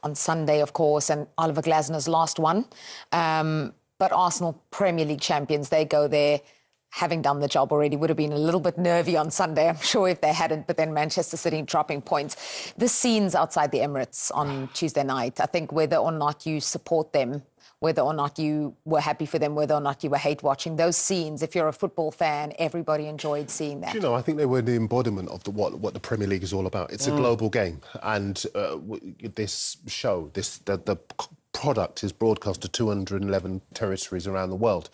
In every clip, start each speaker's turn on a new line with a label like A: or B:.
A: on Sunday, of course, and Oliver Glasner's last one. But Arsenal, Premier League champions, they go there having done the job already. Would have been a little bit nervy on Sunday, I'm sure, if they hadn't, but then Manchester City dropping points. The scenes outside the Emirates on Tuesday night, I think whether or not you support them, whether or not you were happy for them, whether or not you were hate watching, those scenes, if you're a football fan, everybody enjoyed seeing that.
B: You know, I think they were the embodiment of what the Premier League is all about. It's a global game, and this show, the product is broadcast to 211 territories around the world.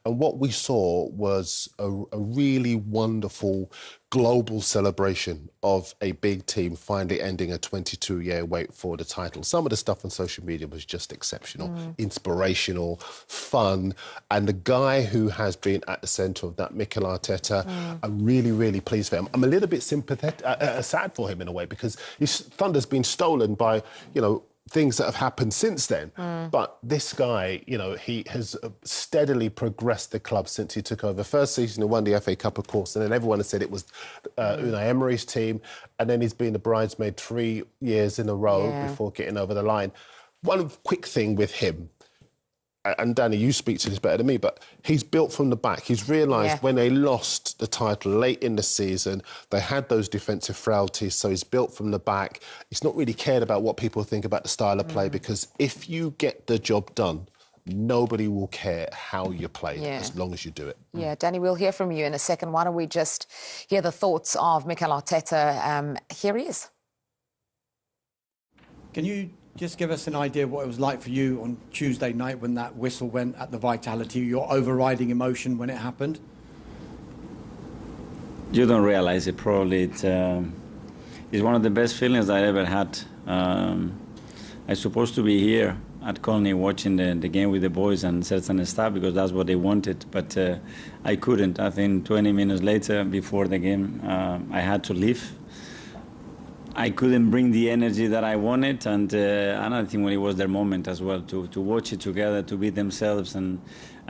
B: And what we saw was a really wonderful global celebration of a big team finally ending a 22-year wait for the title. Some of the stuff on social media was just exceptional, inspirational, fun. And the guy who has been at the centre of that, Mikel Arteta, I'm really, really pleased for him. I'm a little bit sympathetic, sad for him in a way, because his thunder's been stolen by, you know, things that have happened since then. But this guy, you know, he has steadily progressed the club since he took over. First season, he won the FA Cup, of course, and then everyone has said it was Unai Emery's team, and then he's been the bridesmaid 3 years in a row before getting over the line. One quick thing with him, and Danny, you speak to this better than me, but he's built from the back. He's realised when they lost the title late in the season, they had those defensive frailties, so he's built from the back. He's not really cared about what people think about the style of play, because if you get the job done, nobody will care how you play as long as you do it.
A: Yeah, Danny, we'll hear from you in a second. Why don't we just hear the thoughts of Mikel Arteta? Here he is.
C: Can you just give us an idea of what it was like for you on Tuesday night when that whistle went at the Vitality, your overriding emotion when it happened?
D: You don't realize it, probably. It's one of the best feelings I ever had. I'm supposed to be here at Colney watching the game with the boys and certain staff because that's what they wanted, but I couldn't. I think 20 minutes later, before the game, I had to leave. I couldn't bring the energy that I wanted, and I think when it was their moment as well to watch it together, to be themselves, and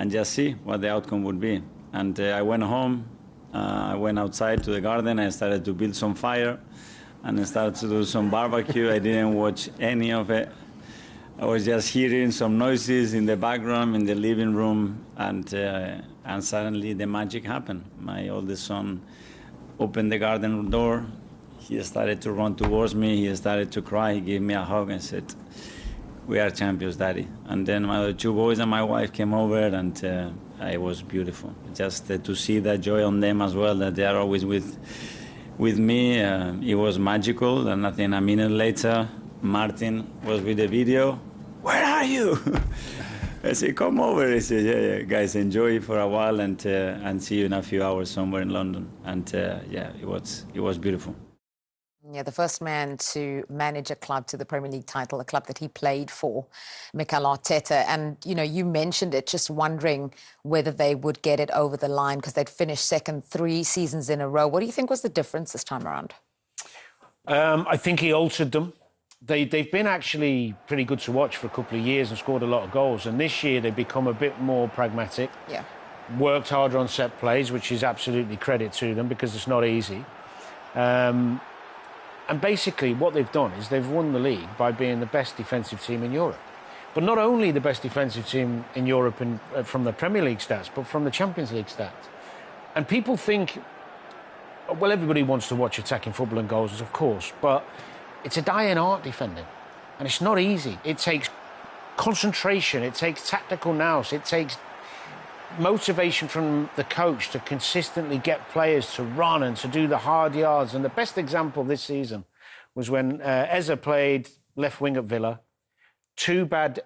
D: just see what the outcome would be. And I went home, I went outside to the garden, I started to build some fire, and I started to do some barbecue. I didn't watch any of it. I was just hearing some noises in the background, in the living room, and suddenly the magic happened. My oldest son opened the garden door. He started to run towards me. He started to cry. He gave me a hug and said, "We are champions, Daddy." And then my other two boys and my wife came over, and it was beautiful. Just to see that joy on them as well, that they are always with me. It was magical. And I think a minute later, Martin was with the video. "Where are you?" I said, "Come over." He said, yeah, guys, enjoy it for a while, and see you in a few hours somewhere in London." And it was beautiful.
A: Yeah, the first man to manage a club to the Premier League title, a club that he played for, Mikel Arteta. And, you know, you mentioned it, just wondering whether they would get it over the line because they'd finished second 3 seasons in a row. What do you think was the difference this time around?
E: I think he altered them. They've been actually pretty good to watch for a couple of years and scored a lot of goals. And this year they've become a bit more pragmatic.
A: Yeah.
E: Worked harder on set plays, which is absolutely credit to them because it's not easy. And basically what they've done is they've won the league by being the best defensive team in Europe. But not only the best defensive team in Europe from the Premier League stats, but from the Champions League stats. And people think, well, everybody wants to watch attacking football and goals, of course, but it's a dying art defending. And it's not easy. It takes concentration, it takes tactical nous, it takes motivation from the coach to consistently get players to run and to do the hard yards. And the best example this season was when Eze played left wing at Villa. 2 bad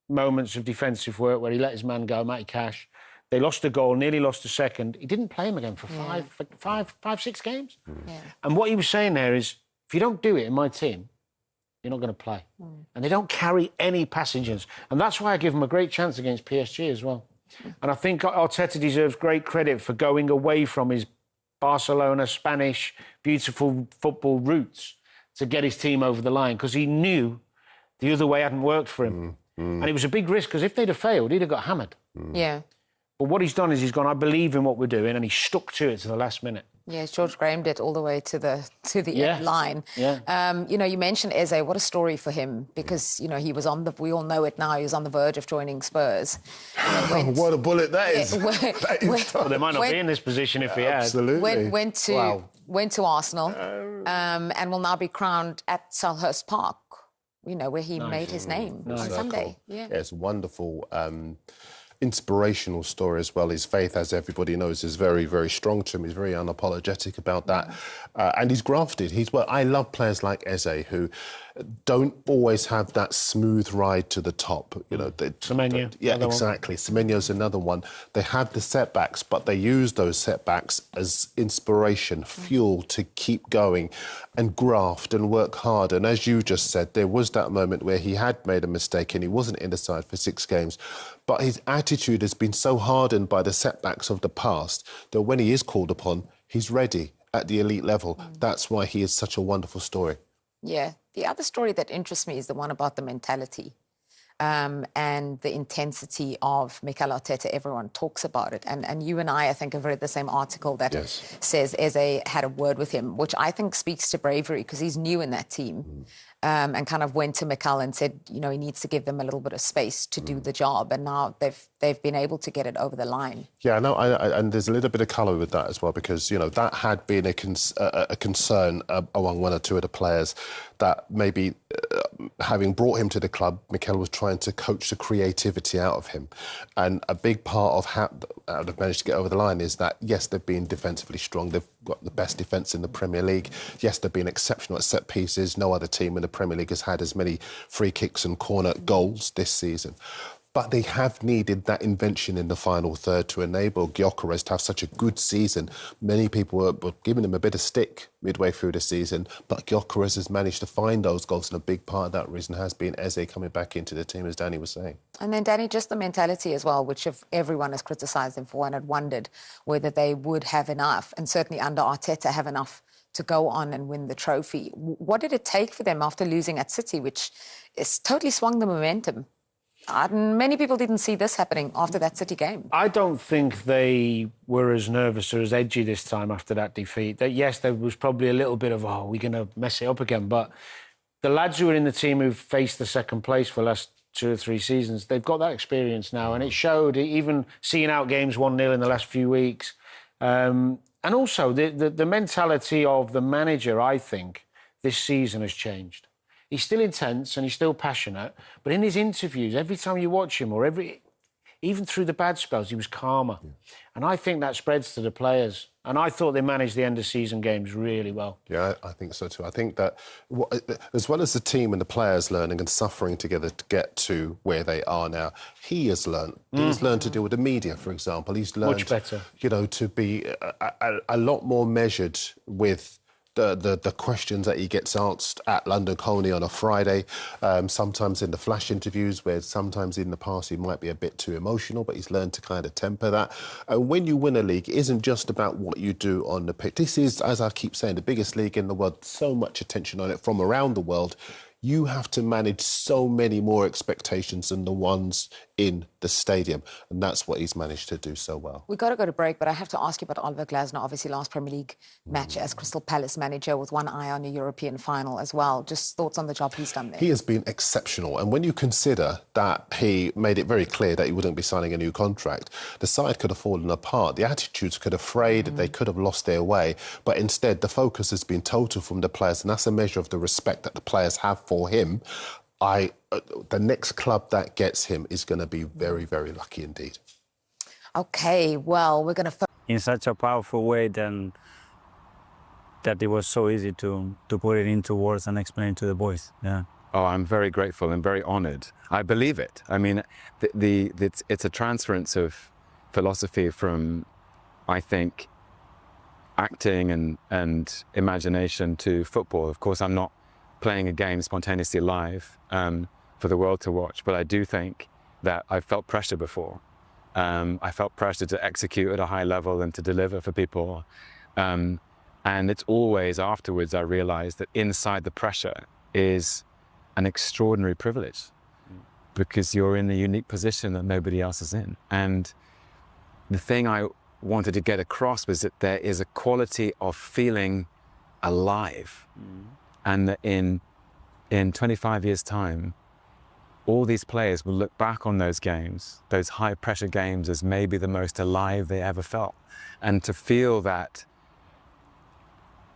E: moments of defensive work where he let his man go, Matty Cash. They lost a goal, nearly lost a second. He didn't play him again for five, 6 games. Yeah. And what he was saying there is, if you don't do it in my team, you're not going to play. And they don't carry any passengers. And that's why I give them a great chance against PSG as well. And I think Arteta deserves great credit for going away from his Barcelona, Spanish, beautiful football roots to get his team over the line, because he knew the other way hadn't worked for him. And it was a big risk, because if they'd have failed, he'd have got hammered.
A: Yeah.
E: But what he's done is he's gone, I believe in what we're doing, and he stuck to it to the last minute.
A: Yes, George Graham did all the way to the
E: Yeah.
A: end line.
E: Yeah.
A: You know, you mentioned Eze. What a story for him, because you know he was on the. We all know it now. He was on the verge of joining Spurs.
B: What a bullet that is! That is
E: Well, they might not be in this position if he had.
B: Absolutely.
A: Went to Arsenal, and will now be crowned at Selhurst Park. You know, where he made his name on Sunday. Yeah,
B: it's wonderful. Inspirational story as well. His faith, as everybody knows, is very, very strong to him. He's very unapologetic about that. And he's grafted. I love players like Eze who don't always have that smooth ride to the top. You know,
E: Semenyo.
B: Yeah, exactly. Semenyo's another one. They have the setbacks, but they use those setbacks as inspiration, fuel to keep going and graft and work hard. And as you just said, there was that moment where he had made a mistake and he wasn't in the side for 6 games. But his attitude has been so hardened by the setbacks of the past that when he is called upon, he's ready at the elite level. That's why he is such a wonderful story.
A: Yeah. The other story that interests me is the one about the mentality and the intensity of Mikel Arteta. Everyone talks about it. And you and I think, have read the same article that says Eze had a word with him, which I think speaks to bravery because he's new in that team. And kind of went to Mikel and said, you know, he needs to give them a little bit of space to do the job. And now they've been able to get it over the line.
B: Yeah, no, and there's a little bit of colour with that as well, because, you know, that had been a concern among 1 or 2 of the players that maybe having brought him to the club, Mikel was trying to coach the creativity out of him. And a big part of how they've managed to get over the line is that, yes, they've been defensively strong. They've got the best defence in the Premier League. Yes, they've been exceptional at set pieces. No other team in the Premier League has had as many free kicks and corner goals this season. But they have needed that invention in the final third to enable Gyökeres to have such a good season. Many people were giving him a bit of stick midway through the season, but Gyökeres has managed to find those goals, and a big part of that reason has been Eze coming back into the team, as Danny was saying.
A: And then, Danny, just the mentality as well, which everyone has criticised him for and had wondered whether they would have enough, and certainly under Arteta have enough to go on and win the trophy. What did it take for them after losing at City, which has totally swung the momentum? Many people didn't see this happening after that City game.
E: I don't think they were as nervous or as edgy this time after that defeat. Yes, there was probably a little bit of, we're going to mess it up again. But the lads who are in the team who've faced the second place for the last 2 or 3 seasons, they've got that experience now. And it showed, even seeing out games 1-0 in the last few weeks. And also, the mentality of the manager, I think, this season has changed. He's still intense and he's still passionate, but in his interviews, every time you watch him, or even through the bad spells, he was calmer. Yeah. And I think that spreads to the players. And I thought they managed the end-of-season games really well.
B: Yeah, I think so too. I think that as well as the team and the players learning and suffering together to get to where they are now, he has learned. He's learned to deal with the media, for example. He's learned,
E: much better,
B: you know, to be a lot more measured with the questions that he gets asked at London Colney on a Friday, sometimes in the flash interviews, where sometimes in the past he might be a bit too emotional, but he's learned to kind of temper that. And when you win a league, it isn't just about what you do on the pitch. This is, as I keep saying, the biggest league in the world, so much attention on it from around the world. You have to manage so many more expectations than the ones in the stadium. And that's what he's managed to do so well.
A: We've got to go to break, but I have to ask you about Oliver Glasner. Obviously, last Premier League match as Crystal Palace manager with one eye on a European final as well. Just thoughts on the job he's done there?
B: He has been exceptional. And when you consider that he made it very clear that he wouldn't be signing a new contract, the side could have fallen apart. The attitudes could have frayed. They could have lost their way. But instead, the focus has been total from the players. And that's a measure of the respect that the players have for him. The next club that gets him is going to be very, very lucky indeed.
A: OK, well, we're going to...
F: In such a powerful way then that it was so easy to put it into words and explain to the boys. Yeah.
G: Oh, I'm very grateful and very honoured. I believe it. I mean, it's a transference of philosophy from, I think, acting and imagination to football. Of course, I'm not playing a game spontaneously live for the world to watch, but I do think that I've felt pressure before. I felt pressure to execute at a high level and to deliver for people. And it's always afterwards I realized that inside the pressure is an extraordinary privilege because you're in a unique position that nobody else is in. And the thing I wanted to get across was that there is a quality of feeling alive, and that in 25 years' time, all these players will look back on those games, those high-pressure games, as maybe the most alive they ever felt. And to feel that,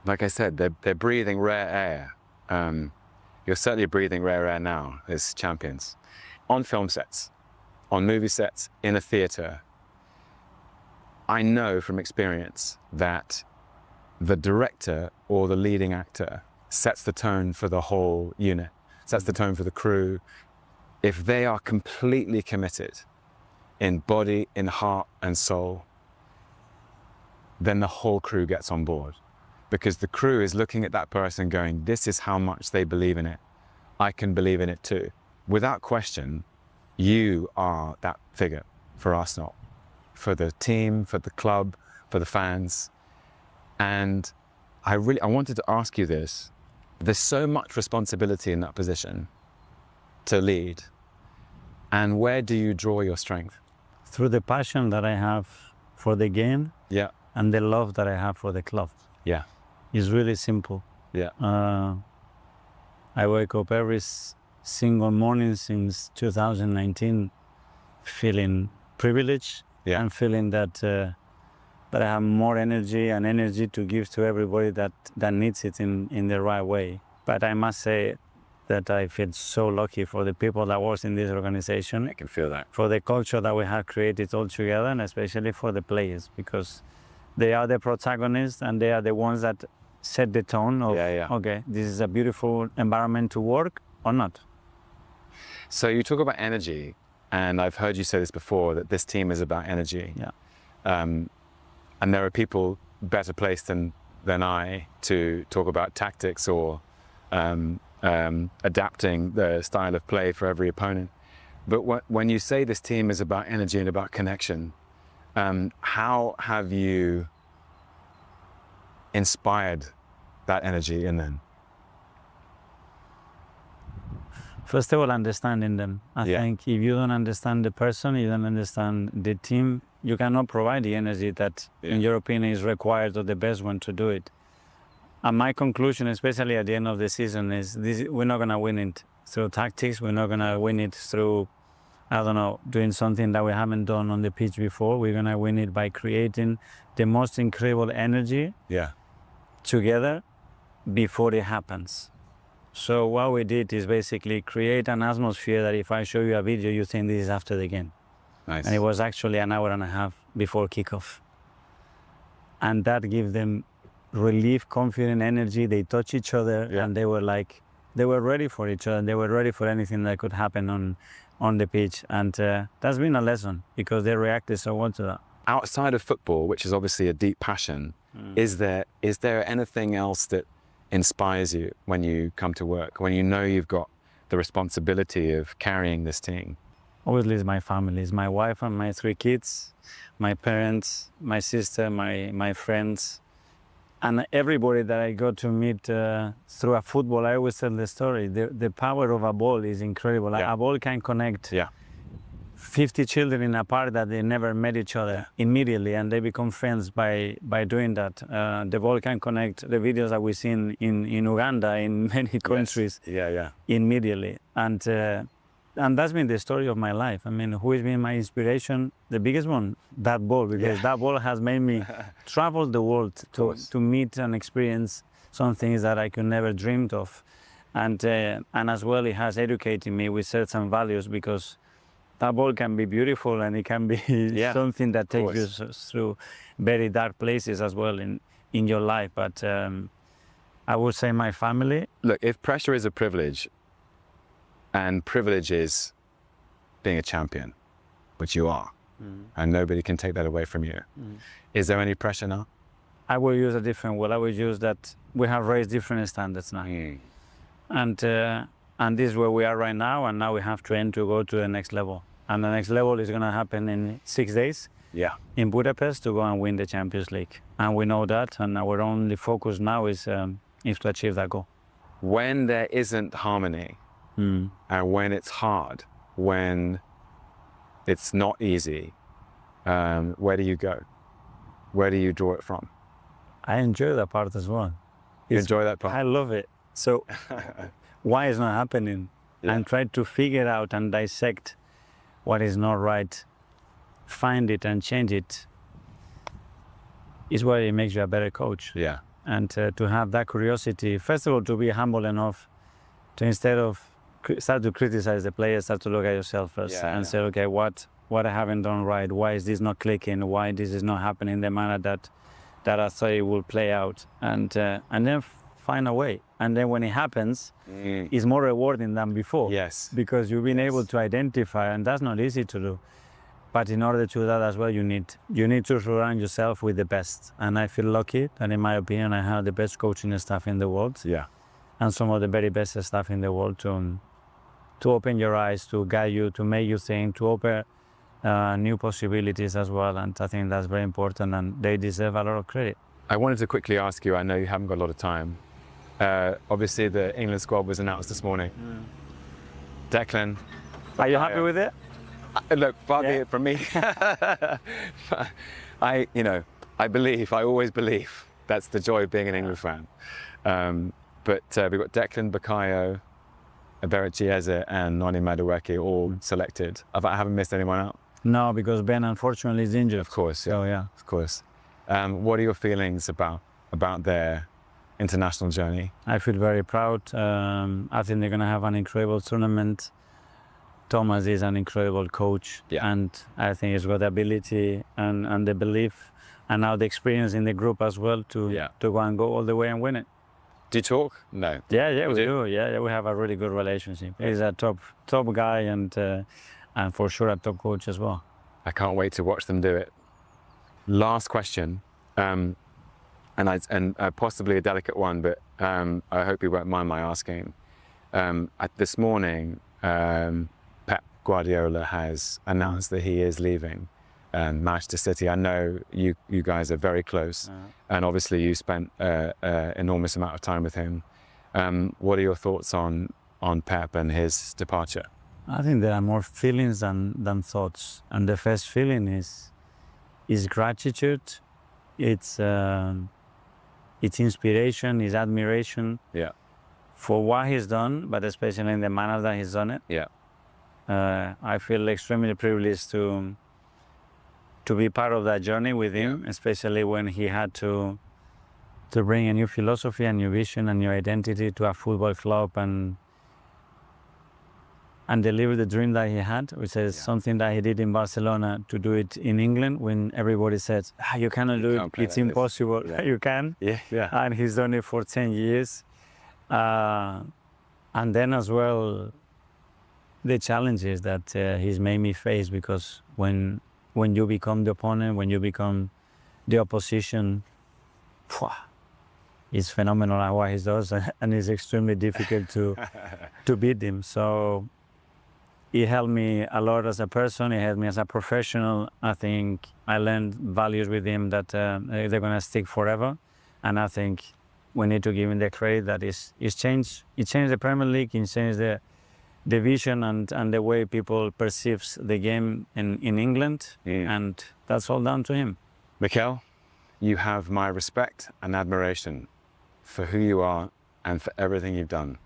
G: like I said, they're breathing rare air. You're certainly breathing rare air now as champions. On film sets, on movie sets, in a theatre, I know from experience that the director or the leading actor sets the tone for the whole unit, sets the tone for the crew. If they are completely committed in body, in heart and soul, then the whole crew gets on board, because the crew is looking at that person going, this is how much they believe in it. I can believe in it too. Without question, you are that figure for Arsenal, for the team, for the club, for the fans. And I wanted to ask you this. There's so much responsibility in that position to lead. And where do you draw your strength?
F: Through the passion that I have for the game,
G: Yeah.
F: and the love that I have for the club.
G: Yeah.
F: It's really simple.
G: Yeah.
F: I wake up every single morning since 2019 feeling privileged,
G: Yeah.
F: and feeling that I have more energy to give to everybody that needs it in the right way. But I must say that I feel so lucky for the people that work in this organization.
G: I can feel that.
F: For the culture that we have created all together, and especially for the players, because they are the protagonists and they are the ones that set the tone of, okay, this is a beautiful environment to work or not.
G: So you talk about energy, and I've heard you say this before, that this team is about energy.
F: Yeah.
G: And there are people better placed than I to talk about tactics or adapting the style of play for every opponent. But when you say this team is about energy and about connection, how have you inspired that energy in them?
F: First of all, understanding them. I think if you don't understand the person, you don't understand the team, you cannot provide the energy that, in your opinion, is required or the best one to do it. And my conclusion, especially at the end of the season, is we're not going to win it through tactics. We're not going to win it through, I don't know, doing something that we haven't done on the pitch before. We're going to win it by creating the most incredible energy together before it happens. So what we did is basically create an atmosphere that if I show you a video, you think this is after the game.
G: Nice.
F: And it was actually an hour and a half before kickoff. And that gives them relief, confident energy. They touch each other and they were like, they were ready for each other. They were ready for anything that could happen on the pitch. And that's been a lesson because they reacted so well to that.
G: Outside of football, which is obviously a deep passion, is there anything else that inspires you when you come to work, when you know you've got the responsibility of carrying this team?
F: Obviously, it's my family. It's my wife and my 3 kids, my parents, my sister, my friends, and everybody that I got to meet through a football. I always tell the story. The power of a ball is incredible. A ball can connect 50 children in a park that they never met each other immediately, and they become friends by doing that. The ball can connect the videos that we've seen in Uganda, in many countries, immediately. And that's been the story of my life. I mean, who has been my inspiration? The biggest one, that ball, because that ball has made me travel the world to meet and experience some things that I could never dreamed of. And as well, it has educated me with certain values, because that ball can be beautiful and it can be something that takes you through very dark places as well in your life. But I would say my family.
G: Look, if pressure is a privilege, and privilege is being a champion, which you are, and nobody can take that away from you, is there any pressure now?
F: I will use a different word. I will use that we have raised different standards now. And this is where we are right now, and now we have to aim to go to the next level. And the next level is going to happen in 6 days in Budapest to go and win the Champions League. And we know that, and our only focus now is to achieve that goal.
G: When there isn't harmony, and when it's hard, when it's not easy, where do you go? Where do you draw it from?
F: I enjoy that part as well.
G: You enjoy that part?
F: I love it. So why is not happening?
G: Yeah.
F: And try to figure out and dissect what is not right, find it and change it, is what it makes you a better coach.
G: Yeah.
F: And to have that curiosity, first of all, to be humble enough to, instead of start to criticize the players, start to look at yourself first and say, okay, what I haven't done right? Why is this not clicking? Why this is not happening in the manner that I thought it will play out? And then find a way. And then when it happens, it's more rewarding than before.
G: Yes.
F: Because you've been able to identify, and that's not easy to do. But in order to do that as well, you need to surround yourself with the best. And I feel lucky that, in my opinion, I have the best coaching staff in the world.
G: Yeah.
F: And some of the very best staff in the world to open your eyes, to guide you, to make you think, to open new possibilities as well. And I think that's very important, and they deserve a lot of credit.
G: I wanted to quickly ask you, I know you haven't got a lot of time. Obviously, the England squad was announced this morning. Declan.
F: Are you happy with it?
G: Look, far be it from me. I always believe. That's the joy of being an England fan. But we've got Declan, Bukayo, Eberechi Eze and Noni Madueke all selected. I haven't missed anyone out.
F: No, because Ben unfortunately is injured.
G: Of course, yeah.
F: So, yeah.
G: Of course. What are your feelings about their international journey?
F: I feel very proud. I think they're going to have an incredible tournament. Thomas is an incredible coach, and I think he's got the ability and the belief, and now the experience in the group as well to go and go all the way and win it.
G: Do you talk? No.
F: Yeah, we do. Yeah, we have a really good relationship. He's a top guy and for sure a top coach as well.
G: I can't wait to watch them do it. Last question, and possibly a delicate one, but I hope you won't mind my asking. This morning, Pep Guardiola has announced that he is leaving Manchester City. I know you guys are very close, and obviously you spent an enormous amount of time with him. What are your thoughts on Pep and his departure?
F: I think there are more feelings than thoughts, and the first feeling is gratitude. It's inspiration, it's admiration for what he's done, but especially in the manner that he's done it. I feel extremely privileged to be part of that journey with him, especially when he had to bring a new philosophy, a new vision, a new identity to a football club and deliver the dream that he had, which is something that he did in Barcelona, to do it in England when everybody says, you cannot do it, it's impossible. You can. And he's done it for 10 years. And then as well, the challenges that he's made me face, because when you become the opponent, when you become the opposition, it's phenomenal at what he does, and it's extremely difficult to beat him. So he helped me a lot as a person, he helped me as a professional. I think I learned values with him that they're going to stick forever. And I think we need to give him the credit that it's changed. It changed the Premier League, it changed the vision and the way people perceive the game in England, and that's all down to him.
G: Mikel, you have my respect and admiration for who you are and for everything you've done.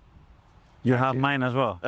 F: You have mine as well.